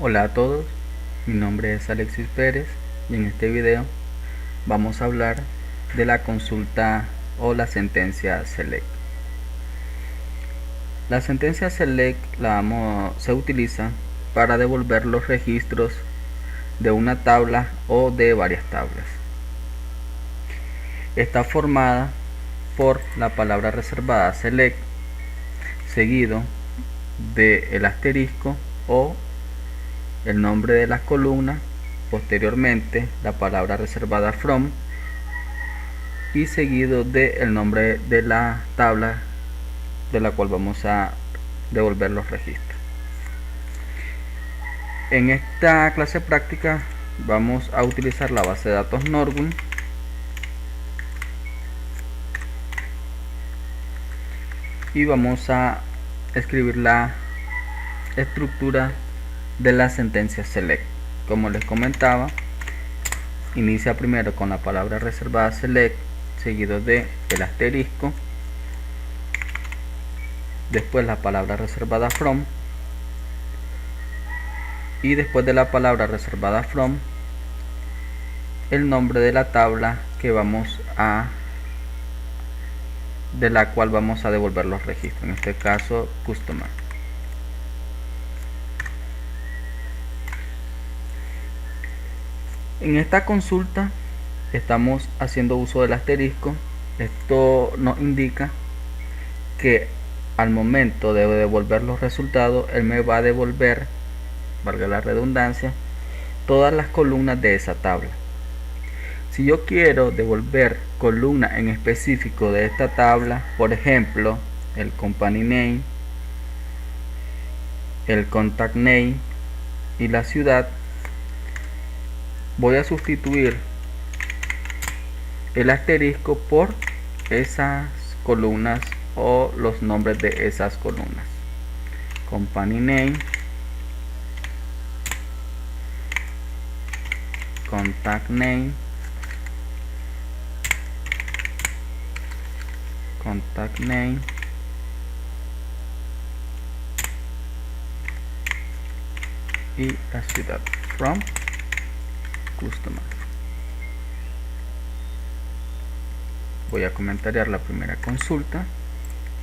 Hola a todos, mi nombre es Alexis Pérez y en este video vamos a hablar de la consulta o la sentencia select. La sentencia select se utiliza para devolver los registros de una tabla o de varias tablas. Está formada por la palabra reservada select seguido del asterisco o el nombre de las columnas, posteriormente la palabra reservada from y seguido del nombre de la tabla de la cual vamos a devolver los registros. En esta clase práctica vamos a utilizar la base de datos Nordgum y vamos a escribir la estructura de la sentencia select. Como les comentaba, inicia primero con la palabra reservada select seguido de el asterisco, después la palabra reservada from y después de la palabra reservada from el nombre de la tabla de la cual vamos a devolver los registros, en este caso customer. En esta consulta estamos haciendo uso del asterisco. Esto nos indica que al momento de devolver los resultados, él me va a devolver, valga la redundancia, todas las columnas de esa tabla. Si yo quiero devolver columna en específico de esta tabla, por ejemplo, el company name, el contact name y la ciudad, voy a sustituir el asterisco por esas columnas o los nombres de esas columnas. Company name, contact name, contact name y la ciudad from customer. Voy a comentariar la primera consulta.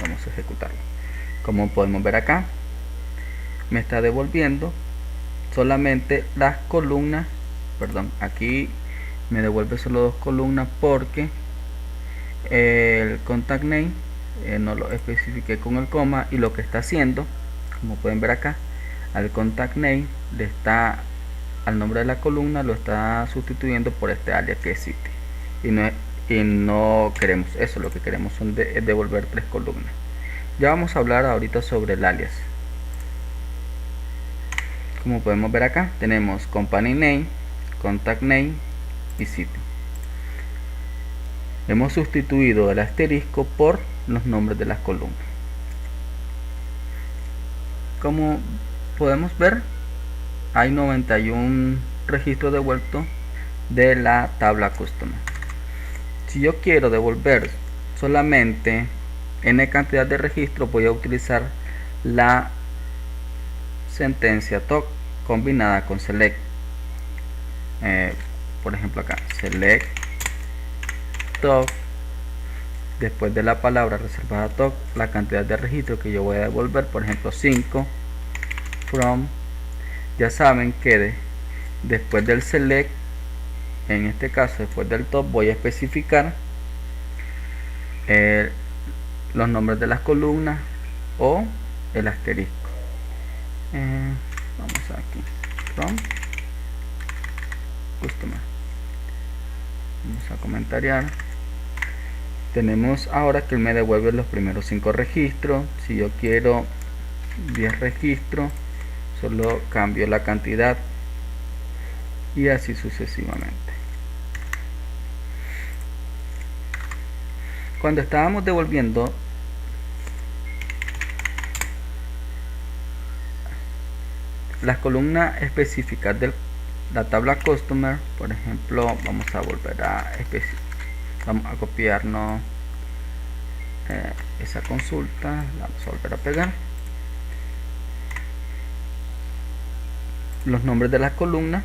Vamos a ejecutarla. Como podemos ver acá, me está devolviendo solamente las columnas, perdón, aquí me devuelve solo dos columnas porque el contact name no lo especifiqué con el coma, y lo que está haciendo, como pueden ver acá, al contact name le está, al nombre de la columna lo está sustituyendo por este alias que es city, y no queremos eso. Lo que queremos es devolver tres columnas. Ya vamos a hablar ahorita sobre el alias. Como podemos ver acá, tenemos company name, contact name y city. Hemos sustituido el asterisco por los nombres de las columnas. Como podemos ver, hay 91 registros devueltos de la tabla customer. Si yo quiero devolver solamente n cantidad de registros, voy a utilizar la sentencia talk combinada con select. Por ejemplo acá, select talk, después de la palabra reservada talk, la cantidad de registros que yo voy a devolver, por ejemplo 5, from. Ya saben que después del select, en este caso después del top, voy a especificar los nombres de las columnas o el asterisco. Vamos aquí, from customer. Vamos a comentariar. Tenemos ahora que él me devuelve los primeros 5 registros. Si yo quiero 10 registros, solo cambio la cantidad y así sucesivamente. Cuando estábamos devolviendo las columnas específicas de la tabla customer, por ejemplo, vamos a volver vamos a copiarnos esa consulta, la vamos a volver a pegar. los nombres de las columnas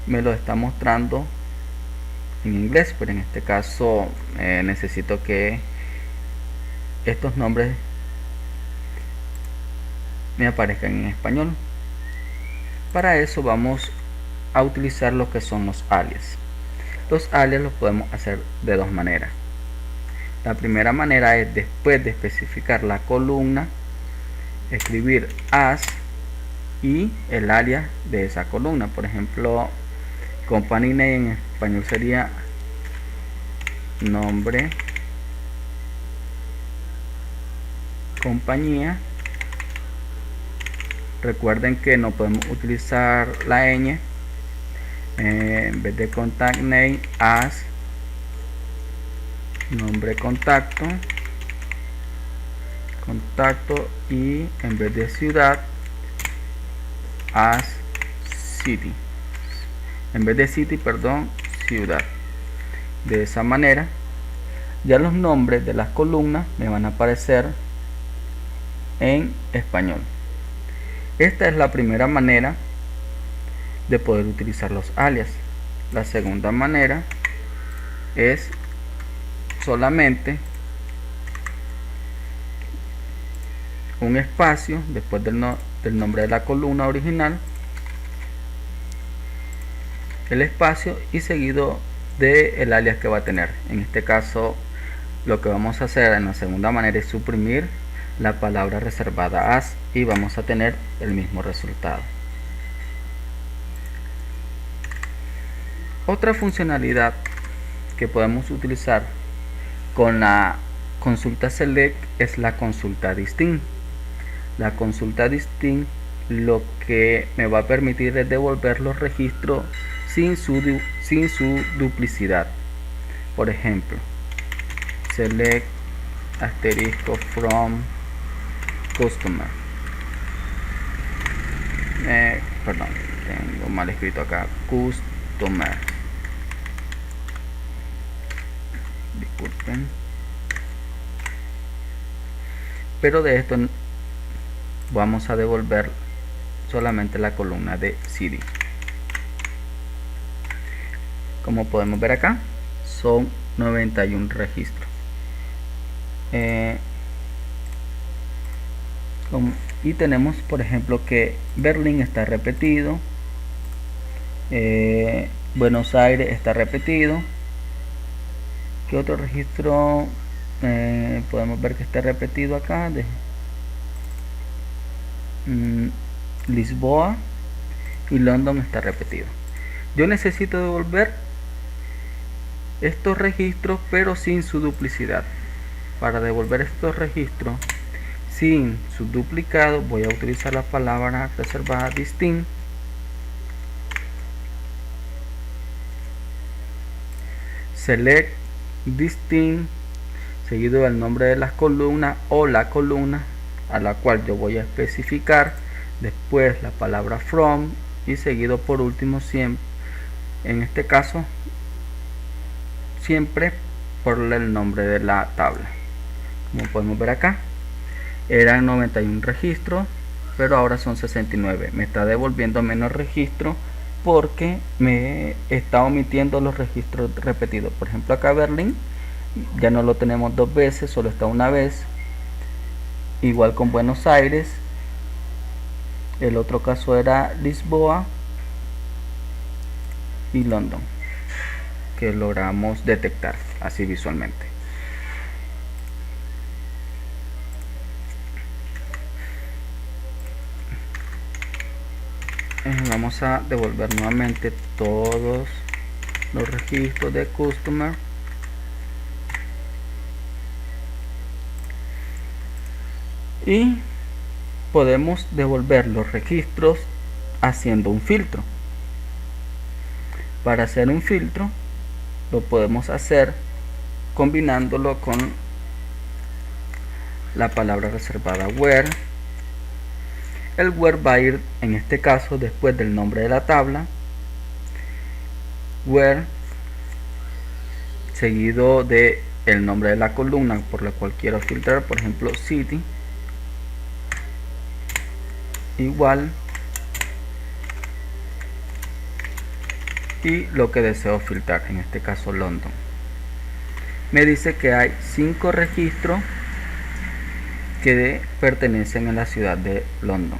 me lo está mostrando en inglés, pero en este caso necesito que estos nombres me aparezcan en español. Para eso vamos a utilizar lo que son los alias. Los alias los podemos hacer de dos maneras. La primera manera es, después de especificar la columna, escribir as y el alias de esa columna. Por ejemplo, company name en español sería nombre compañía. Recuerden que no podemos utilizar la ñ, en vez de contact name, as nombre contacto y en vez de ciudad, as city, en vez de city, perdón, ciudad. De esa manera ya los nombres de las columnas me van a aparecer en español. Esta es la primera manera de poder utilizar los alias. La segunda manera es solamente un espacio después del nombre de la columna original, el espacio y seguido de el alias que va a tener. En este caso, lo que vamos a hacer en la segunda manera es suprimir la palabra reservada as y vamos a tener el mismo resultado. Otra funcionalidad que podemos utilizar con la consulta select es la consulta distinct. La consulta distinct lo que me va a permitir es devolver los registros sin su duplicidad. Por ejemplo, select asterisco from customer. Perdón, tengo mal escrito acá, customer. Disculpen. Pero de esto vamos a devolver solamente la columna de CD. Como podemos ver acá, son 91 registros. Y tenemos, por ejemplo, que Berlín está repetido, Buenos Aires está repetido. ¿Qué otro registro podemos ver que está repetido acá? Lisboa y London está repetido. Yo necesito devolver estos registros pero sin su duplicidad. Para devolver estos registros sin su duplicado voy a utilizar la palabra reservada distinct, select distinct seguido del nombre de las columnas o la columna a la cual yo voy a especificar, después la palabra from y seguido por último siempre, en este caso siempre por el nombre de la tabla. Como podemos ver acá, eran 91 registros pero ahora son 69. Me está devolviendo menos registros porque me está omitiendo los registros repetidos. Por ejemplo, acá Berlín ya no lo tenemos dos veces, solo está una vez. Igual con Buenos Aires. El otro caso era Lisboa y London, que logramos detectar así visualmente. Vamos a devolver nuevamente todos los registros de customer. Y podemos devolver los registros haciendo un filtro. Para hacer un filtro lo podemos hacer combinándolo con la palabra reservada where. El where va a ir en este caso después del nombre de la tabla, where seguido de el nombre de la columna por la cual quiero filtrar, por ejemplo city, igual y lo que deseo filtrar, en este caso London. Me dice que hay 5 registros que pertenecen a la ciudad de London.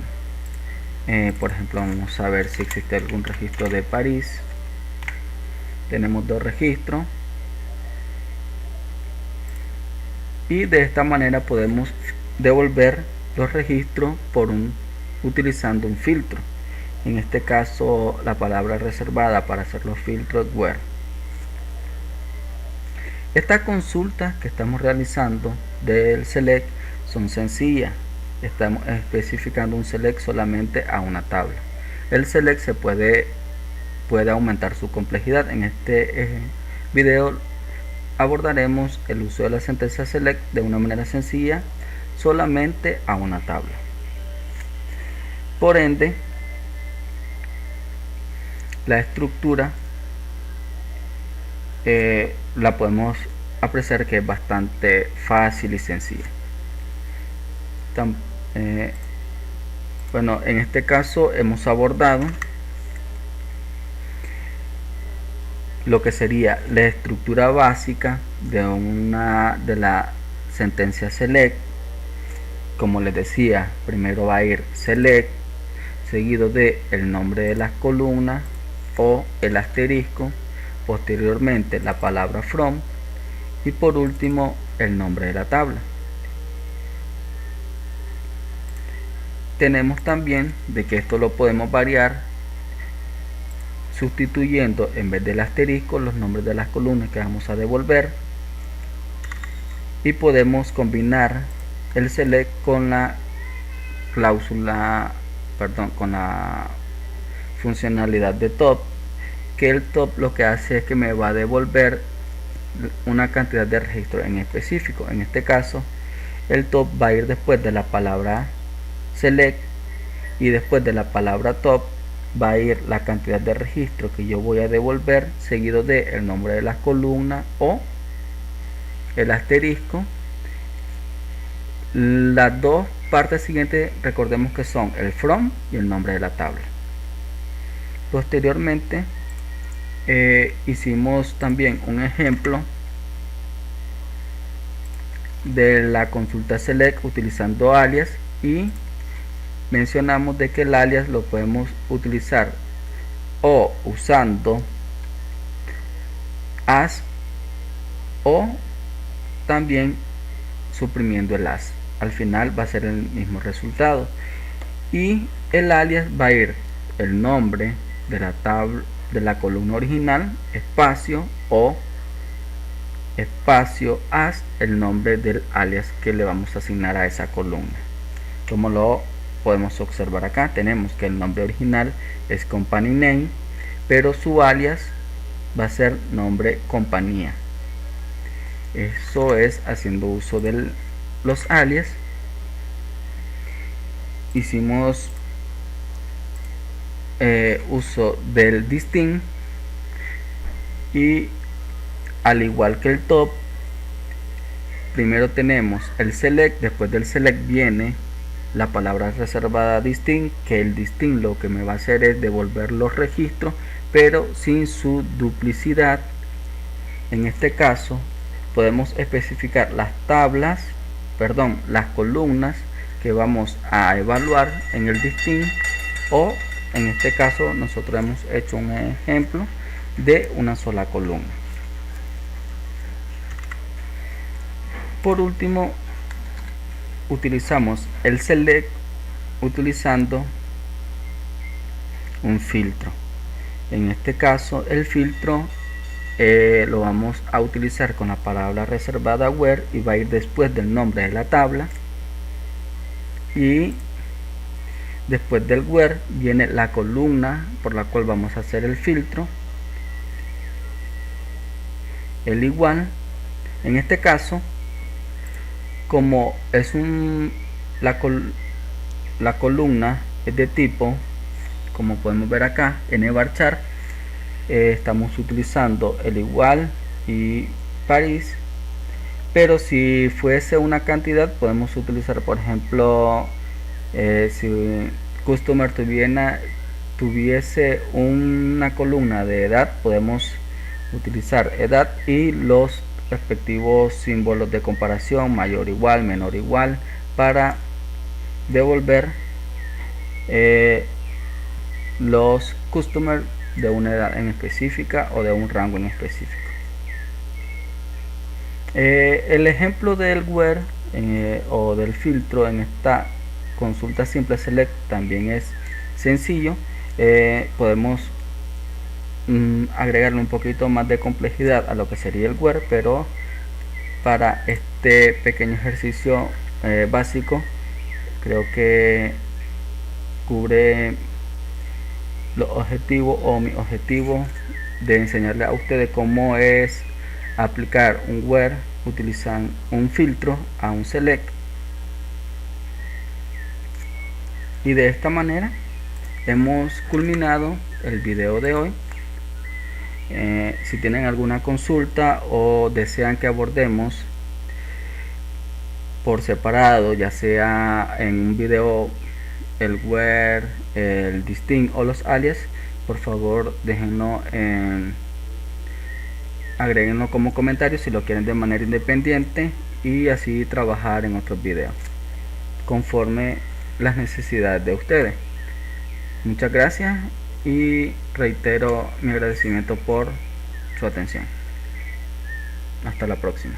Por ejemplo, vamos a ver si existe algún registro de París. Tenemos 2 registros y de esta manera podemos devolver los registros utilizando un filtro. En este caso, la palabra reservada para hacer los filtros where. Estas consultas que estamos realizando del select son sencillas. Estamos especificando un select solamente a una tabla. El select se puede aumentar su complejidad. En este video abordaremos el uso de la sentencia select de una manera sencilla solamente a una tabla. Por ende, la estructura la podemos apreciar que es bastante fácil y sencilla. Bueno, en este caso hemos abordado lo que sería la estructura básica de la sentencia select. Como les decía, primero va a ir select, seguido de el nombre de las columnas o el asterisco, posteriormente la palabra from y por último el nombre de la tabla. Tenemos también de que esto lo podemos variar sustituyendo en vez del asterisco los nombres de las columnas que vamos a devolver, y podemos combinar el select con la cláusula, con la funcionalidad de top, que el top lo que hace es que me va a devolver una cantidad de registros en específico. En este caso, el top va a ir después de la palabra select y después de la palabra top va a ir la cantidad de registros que yo voy a devolver, seguido de el nombre de las columnas o el asterisco. Las dos partes siguientes recordemos que son el from y el nombre de la tabla. Posteriormente hicimos también un ejemplo de la consulta select utilizando alias, y mencionamos de que el alias lo podemos utilizar o usando as o también suprimiendo el as. Al final va a ser el mismo resultado, y el alias va a ir el nombre de la tabla de la columna original, espacio o espacio as el nombre del alias que le vamos a asignar a esa columna. Como lo podemos observar acá, tenemos que el nombre original es company name, pero su alias va a ser nombre compañía. Eso es haciendo uso de los alias. Hicimos uso del distinct, y al igual que el top, primero tenemos el select, después del select viene la palabra reservada distinct, que el distinct lo que me va a hacer es devolver los registros pero sin su duplicidad. En este caso podemos especificar las columnas que vamos a evaluar en el distinct, o en este caso nosotros hemos hecho un ejemplo de una sola columna. Por último, utilizamos el select utilizando un filtro. En este caso el filtro lo vamos a utilizar con la palabra reservada where, y va a ir después del nombre de la tabla, y después del where viene la columna por la cual vamos a hacer el filtro, el igual. En este caso, como es la columna es de tipo, como podemos ver acá en varchar, estamos utilizando el igual y París, pero si fuese una cantidad podemos utilizar, por ejemplo, si customer tuviese una columna de edad, podemos utilizar edad y los respectivos símbolos de comparación, mayor igual, menor igual, para devolver los customers de una edad en específica o de un rango en específico. El ejemplo del where o del filtro en esta consulta simple select también es sencillo. Podemos agregarle un poquito más de complejidad a lo que sería el where, pero para este pequeño ejercicio básico creo que cubre los objetivos o mi objetivo de enseñarle a ustedes cómo es aplicar un where, utilizan un filtro a un select, y de esta manera hemos culminado el video de hoy. Si tienen alguna consulta o desean que abordemos por separado, ya sea en un video el where, el distinct o los alias, por favor déjenlo agréguenlo como comentario si lo quieren de manera independiente, y así trabajar en otros videos conforme las necesidades de ustedes. Muchas gracias y reitero mi agradecimiento por su atención. Hasta la próxima.